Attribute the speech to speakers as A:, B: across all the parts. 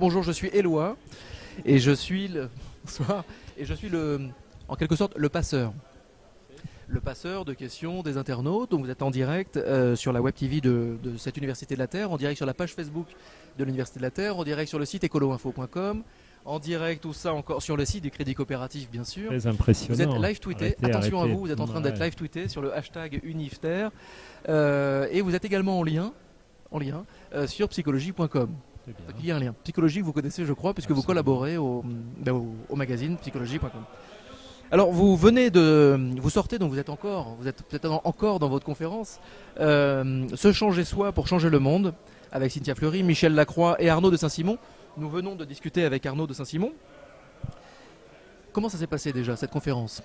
A: Bonjour, je suis Éloi et je suis bonsoir, et je suis en quelque sorte le passeur. Le passeur de questions des internautes. Donc vous êtes en direct sur la web TV de cette Université de la Terre, en direct sur la page Facebook de l'Université de la Terre, en direct sur le site écoloinfo.com, en direct tout ça encore sur le site du Crédit Coopératif bien sûr.
B: Très impressionnant.
A: Vous êtes live tweeté, attention à vous, vous êtes en train d'être live tweeté sur le hashtag Unifter et vous êtes également en lien sur psychologie.com. Il y a un lien. Psychologie, vous connaissez, je crois, puisque vous collaborez au magazine psychologie.com. Alors, vous sortez, donc vous êtes peut-être encore dans votre conférence. Se changer soi pour changer le monde, avec Cynthia Fleury, Michel Lacroix et Arnaud de Saint-Simon. Nous venons de discuter avec Arnaud de Saint-Simon. Comment ça s'est passé déjà, cette conférence ?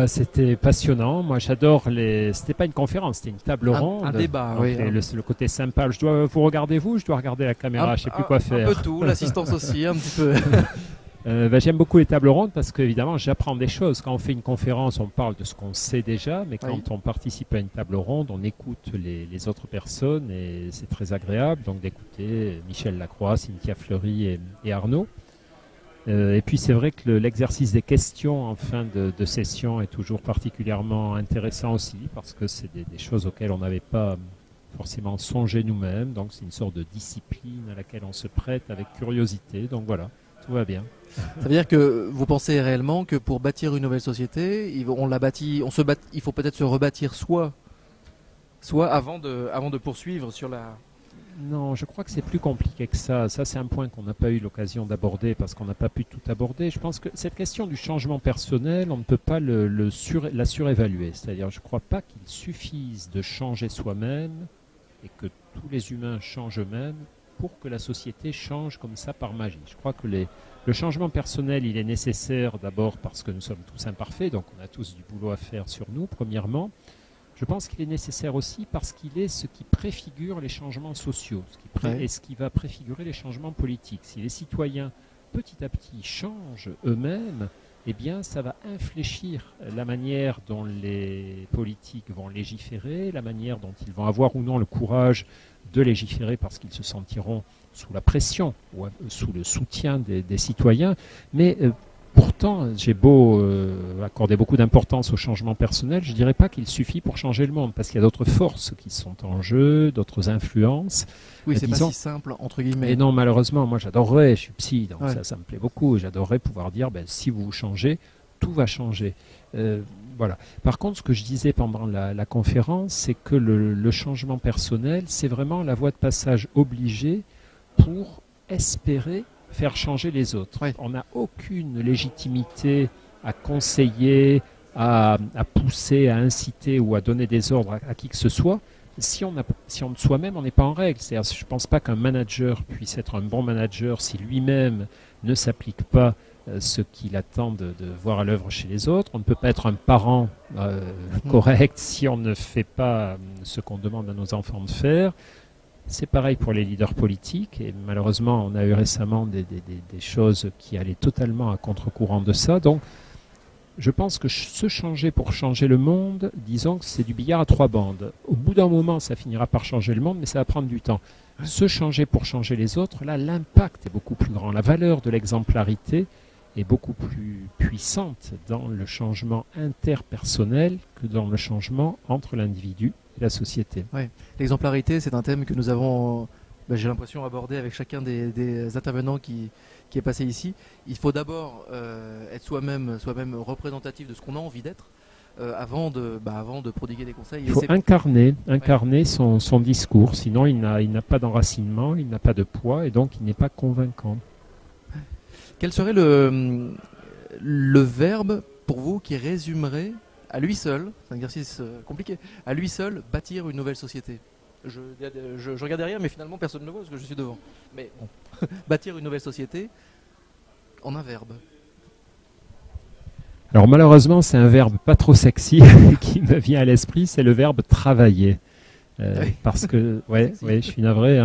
B: C'était passionnant. Moi, j'adore les. C'était pas une conférence, c'était une table ronde.
A: Un débat, oui.
B: Le côté sympa. Je dois vous regarder vous, je dois regarder la caméra. Je sais plus quoi faire.
A: Un peu tout, l'assistance aussi, un petit peu.
B: J'aime beaucoup les tables rondes parce qu'évidemment, j'apprends des choses. Quand on fait une conférence, on parle de ce qu'on sait déjà, mais quand on participe à une table ronde, on écoute les autres personnes et c'est très agréable. Donc d'écouter Michel Lacroix, Cynthia Fleury et Arnaud. Et puis c'est vrai que l'exercice des questions en fin de session est toujours particulièrement intéressant aussi parce que c'est des choses auxquelles on n'avait pas forcément songé nous-mêmes. Donc c'est une sorte de discipline à laquelle on se prête avec curiosité. Donc voilà, tout va bien.
A: Ça veut dire que vous pensez réellement que pour bâtir une nouvelle société, il faut peut-être se rebâtir soit avant de poursuivre sur la...
B: Non, je crois que c'est plus compliqué que ça. Ça, c'est un point qu'on n'a pas eu l'occasion d'aborder parce qu'on n'a pas pu tout aborder. Je pense que cette question du changement personnel, on ne peut pas la surévaluer. C'est-à-dire, je ne crois pas qu'il suffise de changer soi-même et que tous les humains changent eux-mêmes pour que la société change comme ça par magie. Je crois que le changement personnel, il est nécessaire d'abord parce que nous sommes tous imparfaits, donc on a tous du boulot à faire sur nous, premièrement. Je pense qu'il est nécessaire aussi parce qu'il est ce qui préfigure les changements sociaux, et ce qui va préfigurer les changements politiques. Si les citoyens, petit à petit, changent eux-mêmes, eh bien, ça va infléchir la manière dont les politiques vont légiférer, la manière dont ils vont avoir ou non le courage de légiférer parce qu'ils se sentiront sous la pression ou sous le soutien des citoyens. Mais pourtant, j'ai beau accorder beaucoup d'importance au changement personnel, je ne dirais pas qu'il suffit pour changer le monde, parce qu'il y a d'autres forces qui sont en jeu, d'autres influences.
A: Oui, c'est pas si simple, entre guillemets.
B: Et non, malheureusement, moi j'adorerais, je suis psy, donc ça me plaît beaucoup, j'adorerais pouvoir dire, si vous changez, tout va changer. Voilà. Par contre, ce que je disais pendant la conférence, c'est que le changement personnel, c'est vraiment la voie de passage obligée pour espérer faire changer les autres. On n'a aucune légitimité à conseiller, à pousser, à inciter ou à donner des ordres à qui que ce soit. Si soi-même, on n'est pas en règle. Je ne pense pas qu'un manager puisse être un bon manager si lui-même ne s'applique pas ce qu'il attend de voir à l'œuvre chez les autres. On ne peut pas être un parent correct si on ne fait pas ce qu'on demande à nos enfants de faire. C'est pareil pour les leaders politiques et malheureusement on a eu récemment des choses qui allaient totalement à contre-courant de ça. Donc je pense que se changer pour changer le monde, disons que c'est du billard à 3 bandes. Au bout d'un moment ça finira par changer le monde mais ça va prendre du temps. Se changer pour changer les autres, là l'impact est beaucoup plus grand. La valeur de l'exemplarité est beaucoup plus puissante dans le changement interpersonnel que dans le changement entre l'individu et la société.
A: Ouais. L'exemplarité, c'est un thème que nous avons, j'ai l'impression, abordé avec chacun des intervenants qui est passé ici. Il faut d'abord être soi-même représentatif de ce qu'on a envie d'être avant de prodiguer des conseils.
B: Il faut incarner son discours, sinon il n'a pas d'enracinement, il n'a pas de poids et donc il n'est pas convaincant.
A: Quel serait le verbe pour vous qui résumerait à lui seul, c'est un exercice compliqué, à lui seul bâtir une nouvelle société? Je regarde derrière mais finalement personne ne le voit parce que je suis devant. Mais bon, bâtir une nouvelle société en un verbe.
B: Alors malheureusement c'est un verbe pas trop sexy qui me vient à l'esprit, c'est le verbe travailler. Parce que, je suis navré,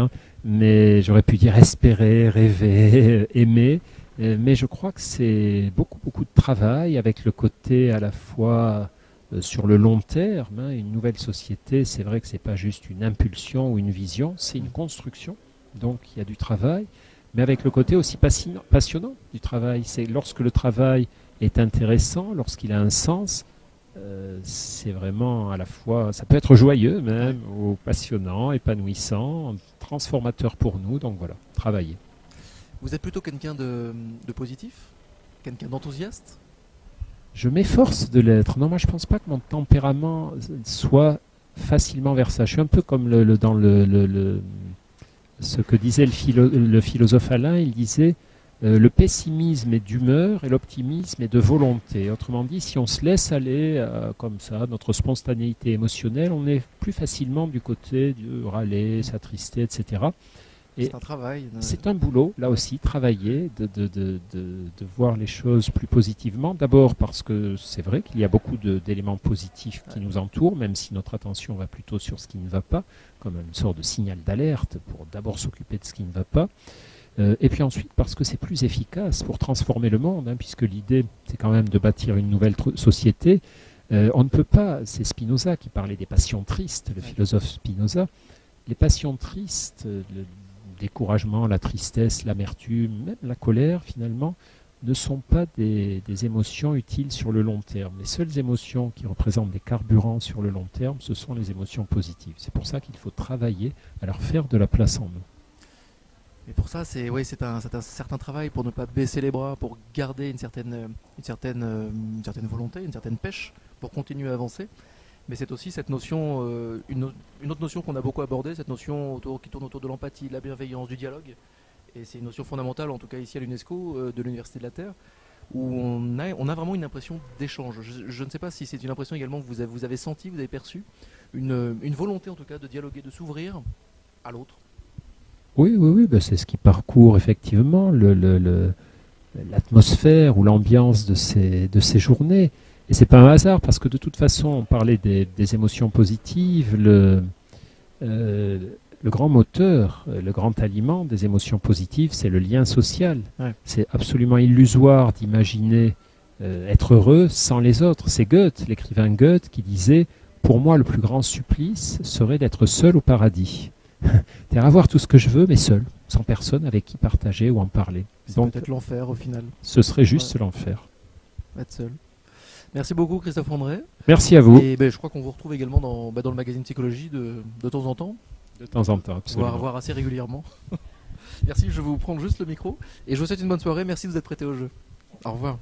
B: mais j'aurais pu dire espérer, rêver, aimer. Mais je crois que c'est beaucoup de travail avec le côté à la fois sur le long terme. Une nouvelle société, c'est vrai que ce n'est pas juste une impulsion ou une vision, c'est une construction. Donc il y a du travail. mais avec le côté aussi passionnant du travail. C'est lorsque le travail est intéressant, lorsqu'il a un sens, c'est vraiment à la fois, ça peut être joyeux même, ou passionnant, épanouissant, transformateur pour nous, donc voilà, travailler.
A: Vous êtes plutôt quelqu'un de positif, quelqu'un d'enthousiaste?
B: Je m'efforce de l'être. Non, moi je pense pas que mon tempérament soit facilement vers ça. Je suis un peu comme ce que disait le philosophe Alain, il disait le pessimisme est d'humeur et l'optimisme est de volonté. Autrement dit, si on se laisse aller comme ça, notre spontanéité émotionnelle, on est plus facilement du côté du râler, s'attrister, etc. Et
A: c'est un travail.
B: C'est un boulot, là aussi, travailler, de voir les choses plus positivement. D'abord parce que c'est vrai qu'il y a beaucoup d'éléments positifs qui nous entourent, même si notre attention va plutôt sur ce qui ne va pas, comme une sorte de signal d'alerte pour d'abord s'occuper de ce qui ne va pas. Et puis ensuite parce que c'est plus efficace pour transformer le monde, hein, puisque l'idée c'est quand même de bâtir une nouvelle société. On ne peut pas, c'est Spinoza qui parlait des passions tristes, le philosophe Spinoza. Les passions tristes, le découragement, la tristesse, l'amertume, même la colère finalement, ne sont pas des émotions utiles sur le long terme. Les seules émotions qui représentent des carburants sur le long terme, ce sont les émotions positives. C'est pour ça qu'il faut travailler à leur faire de la place en nous.
A: Et pour ça, c'est un certain travail pour ne pas baisser les bras, pour garder une certaine volonté, une certaine pêche, pour continuer à avancer. Mais c'est aussi cette notion, une autre notion qu'on a beaucoup abordée, cette notion qui tourne autour de l'empathie, de la bienveillance, du dialogue. Et c'est une notion fondamentale, en tout cas ici à l'UNESCO, de l'Université de la Terre, où on a vraiment une impression d'échange. Je ne sais pas si c'est une impression également que vous avez senti, vous avez perçu, une volonté en tout cas de dialoguer, de s'ouvrir à l'autre.
B: Oui, ben c'est ce qui parcourt effectivement l'atmosphère ou l'ambiance de ces journées. Et c'est pas un hasard parce que de toute façon, on parlait des émotions positives. Le grand moteur, le grand aliment des émotions positives, c'est le lien social. Ouais. C'est absolument illusoire d'imaginer être heureux sans les autres. C'est Goethe, l'écrivain Goethe, qui disait « Pour moi, le plus grand supplice serait d'être seul au paradis. » C'est-à-dire avoir tout ce que je veux, mais seul, sans personne avec qui partager ou en parler.
A: C'est peut-être l'enfer au final.
B: Ce serait juste l'enfer.
A: Être seul. Merci beaucoup Christophe André.
B: Merci à vous.
A: Et je crois qu'on vous retrouve également dans le magazine Psychologie de temps en temps.
B: De temps en temps, absolument.
A: Voire assez régulièrement. Merci, je vais vous prendre juste le micro. Et je vous souhaite une bonne soirée. Merci de vous être prêté au jeu. Au revoir.